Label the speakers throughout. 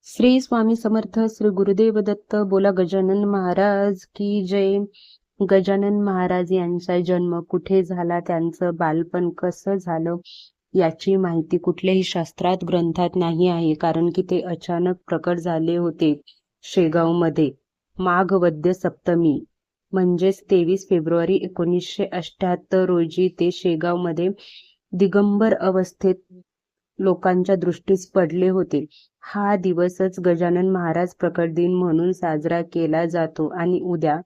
Speaker 1: श्री स्वामी समर्थ. श्री गुरुदेव दत्त. बोला गजानन महाराज की जय. गजानन महाराज यांचा जन्म कुठे झाला, त्यांचं बालपण कसं झालं याची माहिती कुठल्याही शास्त्रात ग्रंथात नाही आहे, कारण की ते अचानक प्रकट झाले होते शेगावमध्ये माघ वद्य सप्तमी म्हणजेच 23 फेब्रुवारी 1978 रोजी ते शेगावमध्ये दिगंबर अवस्थेत लोकांच्या दृष्टीस पडले होते. हा दिवसच गजानन महाराज प्रकट दिन म्हणून साजरा केला जातो आणि उद्या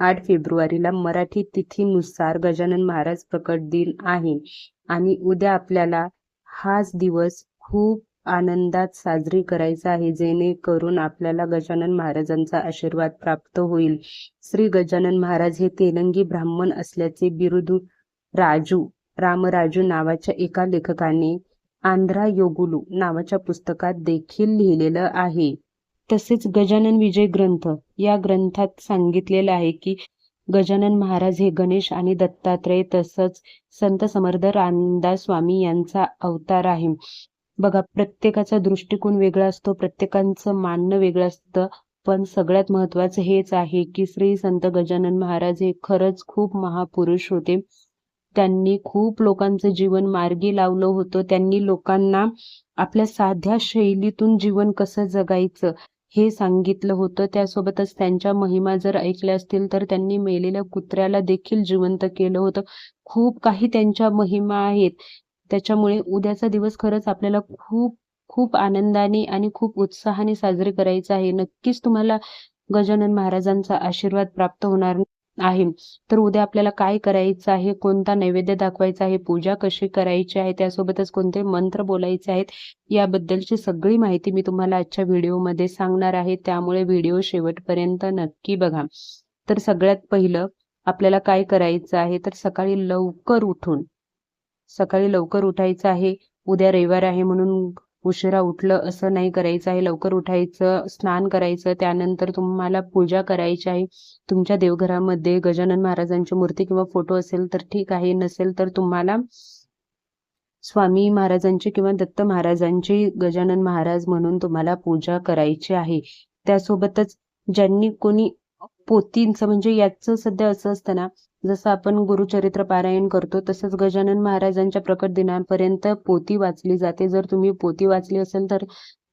Speaker 1: 8 फेब्रुवारीला मराठी तिथीनुसार गजानन महाराज प्रकट दिन आहे. आणि उद्या आपल्याला हाच दिवस खूप आनंदात साजरी करायचा आहे, जेणेकरून आपल्याला गजानन महाराजांचा आशीर्वाद प्राप्त होईल. श्री गजानन महाराज हे तेलंगी ब्राह्मण असल्याचे बिरुद रामराजू नावाच्या एका लेखकाने आंध्रा योगुलू नावाच्या पुस्तकात देखील लिहिलेलं आहे. तसेच गजानन विजय ग्रंथ या ग्रंथात सांगितलेलं आहे की गजानन महाराज हे गणेश आणि दत्तात्रय तसंच संत समर्थ रामदास स्वामी यांचा अवतार आहे. बघा, प्रत्येकाचा दृष्टिकोन वेगळा असतो, प्रत्येकाचं मानणं वेगळं असतं, पण सगळ्यात महत्वाचं हेच आहे की श्री संत गजानन महाराज हे खरंच खूप महापुरुष होते. त्यांनी खूप लोकांचं जीवन मार्गी लावलं होतं. त्यांनी लोकांना आपल्या साध्या शैलीतून जीवन कसं जगायचं हे सांगितलं होतं. त्यासोबतच त्यांच्या महिमा जर ऐकल्या असतील तर त्यांनी मेलेल्या कुत्र्याला देखील जिवंत केलं होतं. खूप काही त्यांच्या महिमा आहेत. त्याच्यामुळे उद्याचा दिवस खरंच आपल्याला खूप खूप आनंदाने आणि खूप उत्साहाने साजरे करायचा आहे. नक्कीच तुम्हाला गजानन महाराजांचा आशीर्वाद प्राप्त होणार आहे. तर उद्या आपल्याला काय करायचं आहे, कोणता नैवेद्य दाखवायचा आहे, पूजा कशी करायची आहे, त्यासोबतच कोणते मंत्र बोलायचे आहेत, याबद्दलची सगळी माहिती मी तुम्हाला आजच्या व्हिडिओमध्ये सांगणार आहे. त्यामुळे व्हिडिओ शेवटपर्यंत नक्की बघा. तर सगळ्यात पहिलं आपल्याला काय करायचं आहे, तर सकाळी लवकर उठायचं आहे. उद्या रविवार आहे म्हणून उशिरा उठलं असं नाही करायचं आहे. लवकर उठायचं, स्नान करायचं, त्यानंतर तुम्हाला पूजा करायची आहे. तुमच्या देवघरामध्ये गजानन महाराजांची मूर्ती किंवा फोटो असेल तर ठीक आहे, नसेल तर तुम्हाला स्वामी महाराजांची किंवा दत्त महाराजांची गजानन महाराज म्हणून तुम्हाला पूजा करायची आहे. त्यासोबतच ज्यांनी कोणी पोथींचं, म्हणजे याचं सध्या असं असतं ना, जसं आपण गुरुचरित्र पारायण करतो तसंच गजानन महाराजांच्या प्रकट दिनापर्यंत पोथी वाचली जाते. जर तुम्ही पोथी वाचली असेल तर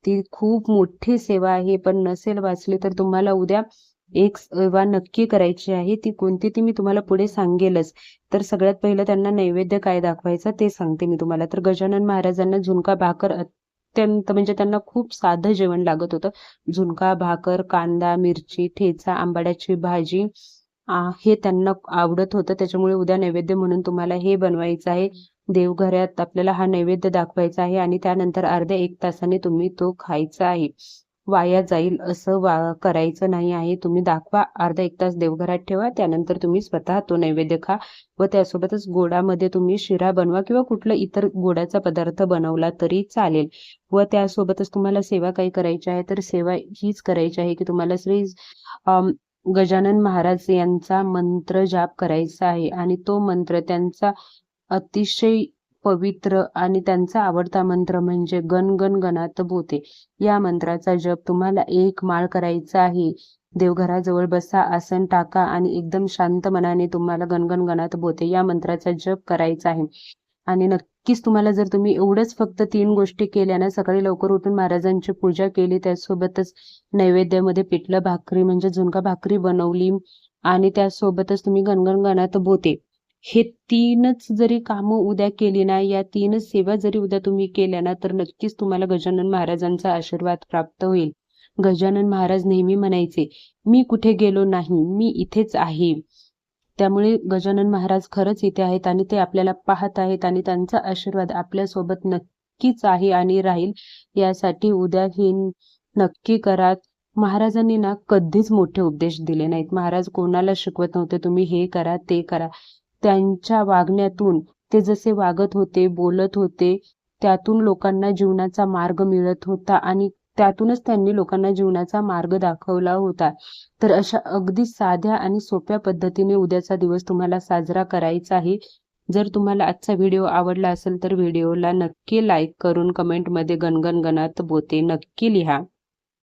Speaker 1: ती खूप मोठी सेवा आहे, पण नसेल वाचली तर तुम्हाला उद्या एक सेवा नक्की करायची आहे. ती कोणती ती मी तुम्हाला पुढे सांगेलच. तर सगळ्यात पहिलं त्यांना नैवेद्य काय दाखवायचं ते सांगते मी तुम्हाला. तर गजानन महाराजांना झुणका भाकर अत्यंत, म्हणजे त्यांना खूप साधं जेवण लागत होतं. झुणका भाकर, कांदा मिरची ठेचा, आंबाड्याची भाजी हे त्यांना आवडत होतं. त्याच्यामुळे उद्या नैवेद्य म्हणून तुम्हाला हे बनवायचं आहे. देवघरात आपल्याला हा नैवेद्य दाखवायचा आहे आणि त्यानंतर अर्ध्या 1 तासाने तुम्ही तो खायचा आहे. वाया जाईल असं करायचं नाही आहे. तुम्ही दाखवा, अर्धा 1 तास देवघरात ठेवा, त्यानंतर तुम्ही स्वतः तो नैवेद्य खा. व त्यासोबतच गोडामध्ये तुम्ही शिरा बनवा किंवा कुठला इतर गोडाचा पदार्थ बनवला तरी चालेल. व त्यासोबतच तुम्हाला सेवा काय करायची आहे, तर सेवा हीच करायची आहे की तुम्हाला श्री गजानन महाराज यांचा मंत्र जाप करायचा आहे. आणि तो मंत्र त्यांचा अतिशय पवित्र आणि त्यांचा आवडता मंत्र म्हणजे गण गण गणात बोते या मंत्राचा जप तुम्हाला 1 माळ करायचा आहे. देवघराजवळ बसा, आसन टाका आणि एकदम शांत मनाने तुम्हाला गणगण गणात बोते या मंत्राचा जप करायचा आहे. आणि नक्कीच तुम्हाला, जर तुम्ही एवढंच फक्त 3 गोष्टी केल्या ना, सकाळी लवकर उठून महाराजांची पूजा केली, त्यासोबतच नैवेद्यामध्ये पिठलं भाकरी म्हणजे झुणका भाकरी बनवली आणि त्यासोबतच तुम्ही गणगण गणात बोते हे 3च जरी कामं उद्या केली ना, या 3च सेवा जरी उद्या तुम्ही केल्या ना, तर नक्कीच तुम्हाला गजानन महाराजांचा आशीर्वाद प्राप्त होईल. गजानन महाराज नेहमी म्हणायचे, मी कुठे गेलो नाही, मी इथेच आहे. त्यामुळे गजानन महाराज खरंच इथे आहेत आणि ते आपल्याला पाहत आहेत आणि त्यांचा आशीर्वाद आपल्यासोबत नक्कीच आहे आणि राहील. यासाठी उद्या हे नक्की करा. महाराजांनी ना कधीच मोठे उपदेश दिले नाहीत. महाराज कोणाला शिकवत नव्हते तुम्ही हे करा ते करा. त्यांच्या वागण्यातून ते जसे वागत होते, बोलत होते, त्यातून लोकांना जीवनाचा मार्ग मिळत होता आणि त्यातूनच त्यांनी लोकांना जीवनाचा मार्ग दाखवला होता. तर अशा अगदी साध्या आणि सोप्या पद्धतीने उद्याचा दिवस तुम्हाला साजरा करायचा आहे. जर तुम्हाला आजचा व्हिडिओ आवडला असेल तर व्हिडिओला नक्की लाईक करून कमेंटमध्ये गणगण गणात बोते नक्की लिहा.